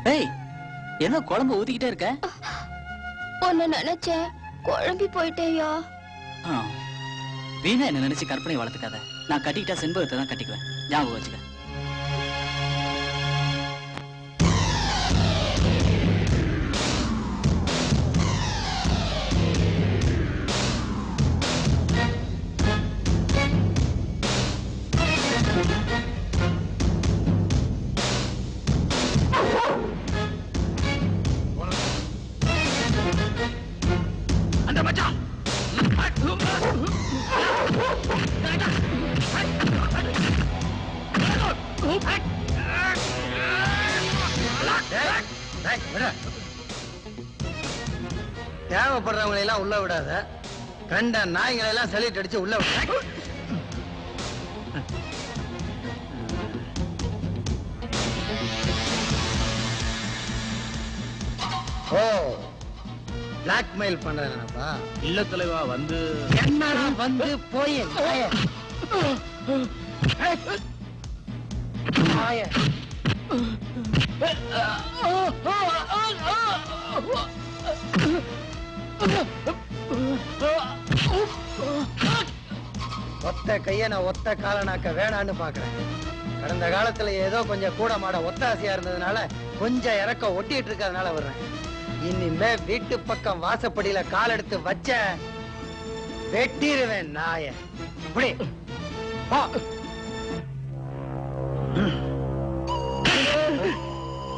ஏய், என்ன குழம்பு ஊத்திக்கிட்டே இருக்க? உன்னை நினைச்சேன், குழம்பி போயிட்டேயா. வீணா என்ன நினைச்சு கற்பனை வளர்த்துக்காத. நான் கட்டிக்கிட்டா செண்பகத்தை தான் கட்டிக்குவேன், ஞாபகம் வச்சுக்க. தேவைப்படுறவங்களை எல்லாம் உள்ள விடாத, கண்ட நாய்களை எல்லாம் சலிட்டு அடிச்சு உள்ள விட. ஓ, பிளாக்மெயில் பண்றேனப்பா? இல்ல தலைவா, வந்து என்னடா வந்து போய் ஒத்த கைய நான் ஒத்த காலனாக்க வேணான்னு பாக்குறேன். கடந்த காலத்துல ஏதோ கொஞ்சம் கூட மாட ஒத்தாசையா இருந்ததுனால கொஞ்சம் இறக்க ஒட்டிட்டு இருக்கிறதுனால வர்றேன். இனிமே வீட்டு பக்கம் வாசப்படியில கால் எடுத்து வச்ச வெட்டிடுவேன் நாய. இப்படி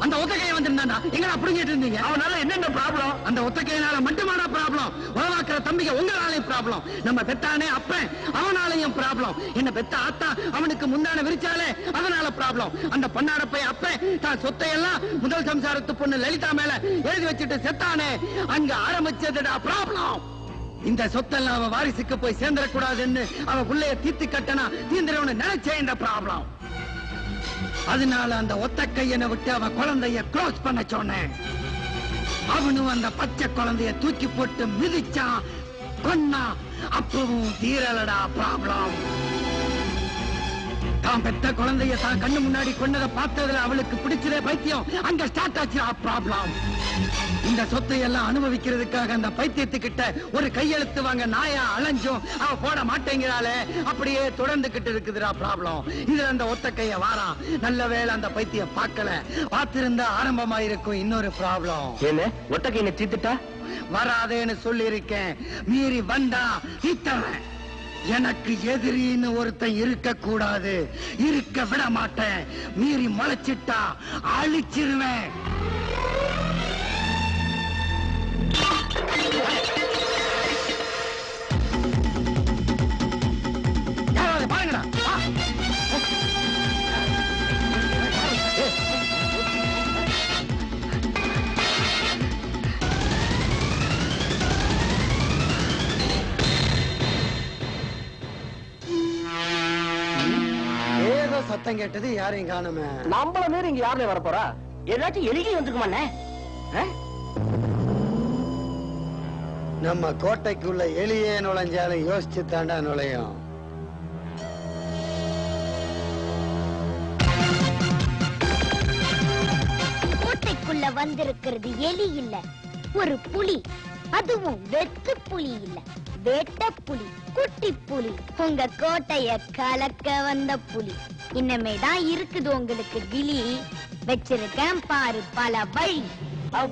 அந்த ஒத்த கையை வந்திருந்தாண்டா, எங்கடா புடுங்கிட்டு இருந்தீங்க? அவனால என்னென்ன ப்ராப்ளம்? அந்த ஒத்த கையினால மட்டுமாடா ப்ராப்ளம்? உறவாக்குற தம்பிக்கு உங்களாலையும் ப்ராப்ளம். நம்ம பெத்தானே அப்பன், அவனாலையும் ப்ராப்ளம். என்ன பெத்த ஆத்தா அவனுக்கு முந்தான விரிச்சாலே அதனால ப்ராப்ளம். அந்த பொன்னாடப்பை அப்பன் தான் சொத்தையெல்லாம் முதல் சம்சாரத்து பொண்ணு லலிதா மேல எழுதி வச்சுட்டு செத்தானே, அங்க ஆரம்பிச்சதுடா ப்ராப்ளம். இந்த சொத்தெல்லாம் அவ வாரிசுக்கு போய் சேர்ந்துடக்கூடாதுன்னு அவ பிள்ளைய தீர்த்து கட்டனா தீந்திரவனு நினைச்சேன் இந்த ப்ராப்ளம். அதனால அந்த ஒத்த கையனை விட்டு அவன் குழந்தைய க்ளோஸ் பண்ண சொன்னேன். அவனும் அந்த பச்சை குழந்தைய தூக்கி போட்டு மிதிச்சான், கொன்னா. அப்பவும் தீரலடா ப்ராப்ளம். தான் பெத்த குழந்தைய தான் கண்ணு முன்னாடி கொண்டதை பார்த்ததுல அவளுக்கு பிடிச்சதே பைத்தியம். அங்க ஸ்டார்ட் ஆச்சு ப்ராப்ளம். இந்த சொத்தை எல்லாம் அனுபவிக்கிறதுக்காக அந்த பைத்தியத்துக்கிட்ட ஒரு கையெழுத்து வாங்க நாயா அலைஞ்சும் அவ போட மாட்டேங்கிறாளே, அப்படியே தொடர்ந்துகிட்டு இருக்குதுடா ப்ராப்ளம். இதுல அந்த ஒத்த கைய வாரான். நல்ல வேளை அந்த பைத்தியம் பார்க்கல, பார்த்திருந்தா ஆரம்பமா இருக்கும் இன்னொரு ப்ராப்ளம். என்ன ஒத்த கையில தீத்துட்டா? வராதேன்னு சொல்லி இருக்கேன், மீறி வந்தா தீத்தவன். எனக்கு எதிரின்னு ஒருத்தன் இருக்க கூடாது, இருக்க விட மாட்டேன். மீறி முளைச்சிட்டா அழிச்சிருவேன். பாருங்கடா, ஏதோ சத்தம் கேட்டது, யாரையும் காணுமே. நம்மள மீறி இங்க யாருல வர போறா? ஏதாச்சும் எலிகை வந்துக்குமாண்ணே? நம்ம கோட்டைக்குள்ள எலியே நுழைஞ்சாலும் யோசிச்சு தாண்டா நுழையும். கோட்டைக்குள்ள வந்திருக்கிறது எலி இல்ல, ஒரு புலி. அதுவும் வெத்து புலி இல்ல, வேட்ட புலி, குட்டி புலி. உங்க கோட்டைய கலக்க வந்த புலி. இன்னமேதான் இருக்குது உங்களுக்கு விழி. வச்சிருக்கேன் பாரு பல வழி.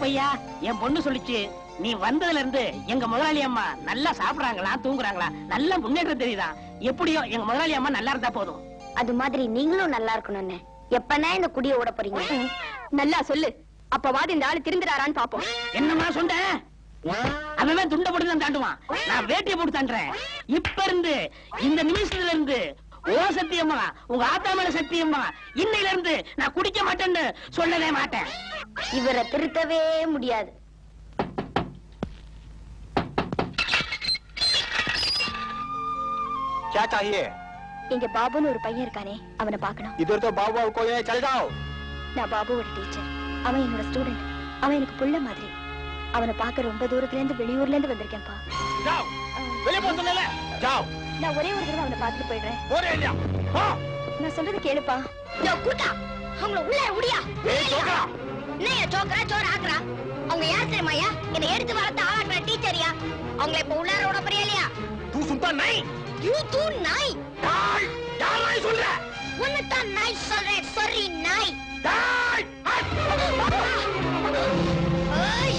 பையா, என் பொண்ணு சொல்லிச்சு, நீ வந்ததுல இருந்து எங்க முதலாளி அம்மா நல்லா சாப்பிடுறாங்களா, தூங்குறாங்களா, நல்ல முன்னேற்றம் தெரியுதா. எப்படியோ எங்க முதலாளி அம்மா நல்லா இருந்தா போதும். அது மாதிரி நீங்களும் நல்லா இருக்கணும்னு. எப்பனா இந்த குடிய ஓட போறீங்க? நல்லா சொல்லு, அப்பவாது இந்த ஆளு திருந்துறாரான்னு பாப்போம். என்னமா சொன்ன? அவன் துண்டை போட்டு தான் தாண்டுவான், நான் வேட்டியை போட்டு தாண்டுறேன். இப்ப இருந்து இந்த நிமிஷத்துல இருந்து ஓ சத்தியம்மா, உங்க ஆத்தா மேல சத்தியம்மா, இன்னையில இருந்து நான் குடிக்க மாட்டேன்னு சொல்லவே மாட்டேன். இவரை திருத்தவே முடியாது. क्या चाहिए? இங்க பாபுன்னு ஒரு பையன் இருக்கானே, அவனை பார்க்கணும். इधर तो बाबू को ले चल जाओ. நான் பாபுவோட டீச்சர், அவன் என்னோட ஸ்டூடெண்ட். அவன் எனக்கு புள்ள மாதிரி. அவனை பார்க்க ரொம்ப தூரத்துல இருந்து வெளியூர்ல இருந்து வந்திருக்கேன்ப்பா. जाओ, வெளிய போ சொல்லல. जाओ. நான் ஒரே ஒரு தடவை அவனை பார்த்துட்டு போயிடுறேன். போறே இல்லையா? போ. நான் சொல்றது கேளுப்பா. யோ கூட்டா, அவங்கள உள்ள உடியா. ஏய் சோகா, என்ன சோக்கரா சோறு ஆக்குறா? அவங்க யார் தெரியுமாயா? என்னை எடுத்து வளர்த்து ஆளாக்குற டீச்சரியா? அவங்களை இப்ப உள்ளார விட போறியா? தூ சுத்தா நாய். யூ தூ நாய். டாய். யார் நாய் சொல்ற? உன்னதான் நாய் சொல்றேன். சாரி நாய். டாய். ஏய்.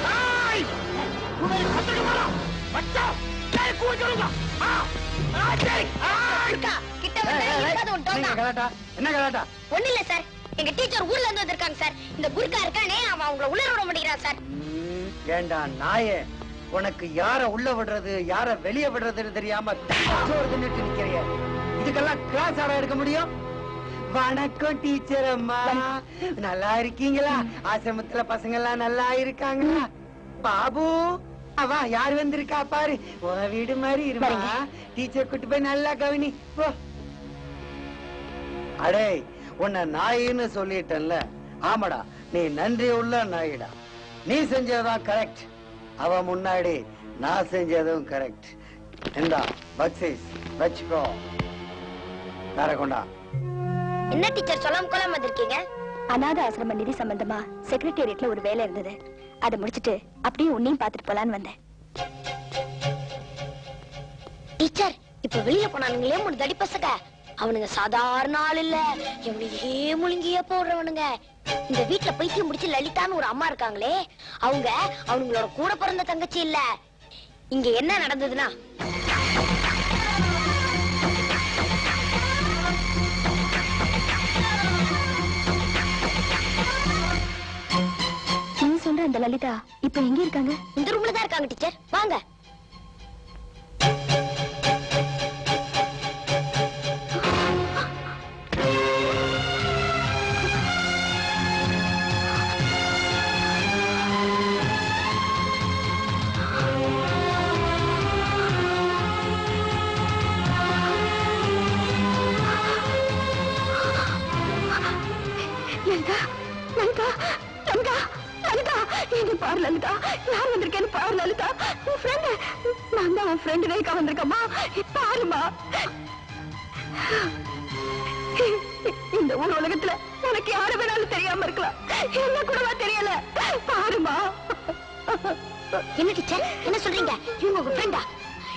டாய். உனக்கு கத்துக்க மாறா. பச்சா. டேய் கூச்சலுங்க. டேய். அக்கா, கிட்ட வந்து இருக்காத உன் டோனா. என்ன கலாட்டா? ஒண்ணு இல்ல சார். எங்க டீச்சர் ஊர்ல இருந்து வந்திருக்காங்க சார். இந்த குர்கா இருக்கானே அவன் அவங்கள உள்ள விட மாட்டேங்கிறான் சார். ஏண்டா நாயே, உனக்கு யார உள்ள விடுறது யார வெளிய விடுறதுன்னு தெரியாம சோறு தின்னுட்டு நிக்கிறிய. இதுக்கெல்லாம் கிளாஸ் ஆட எடுக்க முடியும்? வணக்கம் டீச்சர் அம்மா, நல்லா இருக்கீங்களா? ஆசிரமத்துல பசங்க எல்லாம் நல்லா இருக்காங்களா? பாபு வா, யார் வந்திருக்கா பாரு. உன் வீடு மாதிரி இருமா. டீச்சர் கூட்டு போய் நல்லா கவனி போ. அடே, உன்னை நாயின்னு சொல்லிட்டேன்ல. ஆமாடா, நீ நன்றி உள்ள நாயிடா. நீ செஞ்சதுதான் கரெக்ட். அவ முன்னாடி நான் செஞ்சதும் கரெக்ட். இந்தா பக்ஸிஸ் வச்சுக்கோ. நரகொண்டா. என்ன டீச்சர் சொல்லாம கொள்ளாம வந்திருக்கீங்க? அநாத ஆசிரம நிதி சம்பந்தமா செக்ரட்டேரியட்ல ஒரு வேலை இருந்தது. அதை முடிச்சிட்டு அப்படியே உன்னையும் பாத்துட்டு போலான்னு வந்தேன். டீச்சர், இப்ப வெளியில போனானுங்களே 3 தடி பசங்க. அவனுங்க சாதாரண ஆள் இல்ல. எவ்வளவு முழுங்கிய போடுறவனுங்க. இந்த வீட்டுல பைத்தியம் முடிச்சு லலிதான்னு ஒரு அம்மா இருக்காங்களே, அவங்க அவங்களோட கூட பிறந்த தங்கச்சி இல்ல. இங்க என்ன நடந்ததுன்னா, நீ சொல்ற அந்த லலிதா இப்ப எங்க இருக்காங்க? இந்த ரூம்ல தான் இருக்காங்க டீச்சர். வாங்க. லலிதா, லலிதா, லலிதா, லலிதா, என்ன பாரு லலிதா, யார் வந்திருக்கேன்னு பாரு லலிதா. உன் ஃப்ரெண்டு, நான் தான் உன் ஃப்ரெண்டு ரேகா வந்திருக்கம்மா. பாருமா, இந்த ஊர் உலகத்துல உனக்கு யாரு வேணாலும் தெரியாம இருக்கலாம், என்ன கூடவா தெரியல. பாருமா. என்ன டீச்சர், என்ன சொல்றீங்க? இவங்க உங்க ஃப்ரெண்டா?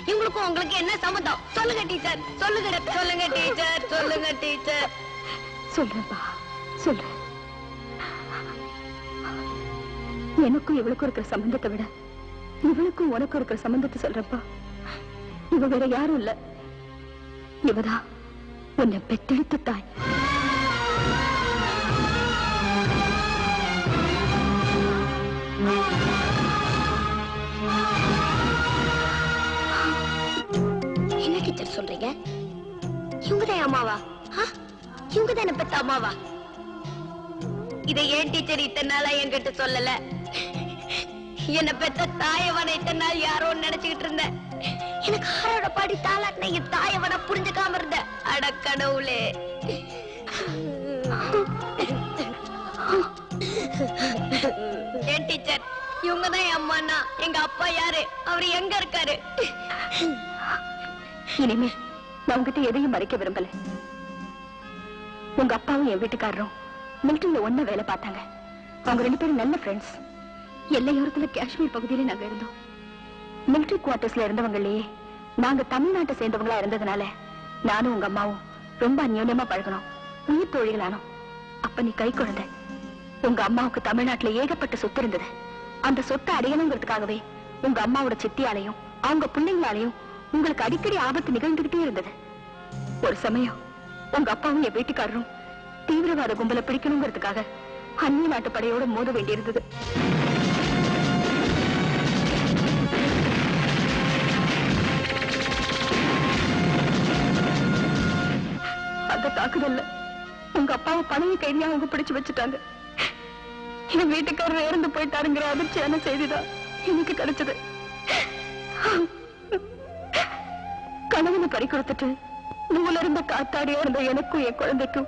இவங்களுக்கும் உங்களுக்கு என்ன சம்பந்தம்? சொல்லுங்க டீச்சர், சொல்லுங்க. சொல்லுங்க டீச்சர், சொல்லுங்க டீச்சர். சொல்றேன்பா, சொல்றேன். எனக்கும் இவளுக்கும் இருக்கிற சம்பந்தத்தை விட இவளுக்கும் உனக்கும் இருக்கிற சம்பந்தத்தை சொல்றப்பா. இவ வேற யாரும் இல்ல, இவதான் உன்னை பெத்தெடுத்த தாய். என்ன டீச்சர் சொல்றீங்க? இவங்கதான் அம்மாவா? இவங்கதான் என்ன பெத்த அம்மாவா? இதை ஏன் டீச்சர் இத்தனை நாளா என்கிட்ட சொல்லல? என்ன பெத்த தாயவனை இத்தனை நாள் யாரோ நினைச்சுக்கிட்டு இருந்தேன். எனக்கு ஆரோட பாடி தாளாட்டின என் தாயவனை புரிஞ்சுக்காம இருந்த. அட கடவுளே. ஏன் டீச்சர், இவங்கதான் என் அம்மானா எங்க அப்பா யாரு? அவரு எங்க இருக்காரு? இனிமே நான் உங்ககிட்ட எதையும் மறைக்க விரும்பல. உங்க அப்பாவும் என் வீட்டுக்காரரும் மிலிட்டரியில ஒண்ணா வேலை பார்த்தாங்க. அவங்க 2 பேரும் நல்ல ஃப்ரெண்ட்ஸ். எல்லையோரத்துல காஷ்மீர் பகுதியில நாங்க இருந்தோம். மிலிட்டரி குவார்டர்ஸ்ல இருந்தவங்களே நாங்க தமிழ்நாட்டை சேர்ந்தவங்களா இருந்ததுனால நானும் உங்க அம்மாவும் ரொம்ப அந்யோன்யமா பழகணும், உயிர் தோழிகளானோம். அப்ப நீ கை குழந்தை. உங்க அம்மாவுக்கு தமிழ்நாட்டுல ஏகப்பட்ட சொத்து இருந்தது. அந்த சொத்தை அடையணுங்கிறதுக்காகவே உங்க அம்மாவோட சித்தியாலையும் அவங்க பிள்ளைங்களாலையும் உங்களுக்கு அடிக்கடி ஆபத்து நிகழ்ந்துகிட்டே இருந்தது. ஒரு சமயம் உங்க அப்பாவும் என் வீட்டுக்காரரும் தீவிரவாத கும்பலை பிடிக்கணுங்கிறதுக்காக அந்நிய நாட்டு படையோட மோத வேண்டியிருந்தது. அந்த தாக்குதல்ல உங்க அப்பாவை பணவி கைதியா அவங்க பிடிச்சு வச்சுட்டாங்க. என் வீட்டுக்காரர் இறந்து போயிட்டாருங்கிற அதிர்ச்சியான செய்திதான் எனக்கு கிடைச்சது. கணவனை பறி கொடுத்துட்டு நூல இருந்த காத்தாடியா இருந்த எனக்கும் என் குழந்தைக்கும்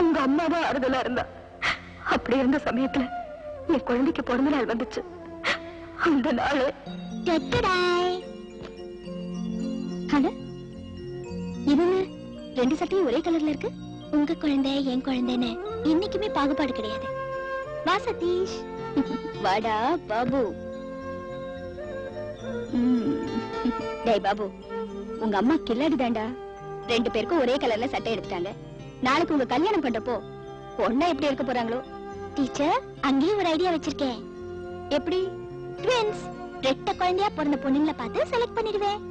உங்க அம்மா தான் ஆறுதலா இருந்தா. அப்படி இருந்த சமயத்துல என் குழந்தைக்கு பிறந்த நாள் வந்துச்சு. அந்த நாள் இது 2 சட்டையும் ஒரே கலர்ல இருக்கு. உங்க குழந்தை என் குழந்தைன்னு என்னைக்குமே பாகுபாடு கிடையாது. வா சதீஷ். வாடா பாபு. டேய் பாபு, உங்க அம்மா கில்லாடி தாண்டா. 2 பேருக்கும் ஒரே கலர்ல சட்டை எடுத்துட்டாங்க. நாளைக்கு உங்க கல்யாணம் பண்றப்போ பொண்ணா எப்படி இருக்க போறாங்களோ. டீச்சர், அங்கேயும் ஒரு ஐடியா வச்சிருக்கேன். எப்படி? ட்வின்ஸ். 2 குழந்தையா பிறந்த பொண்ணுங்களை பார்த்து செலக்ட் பண்ணிடுவேன்.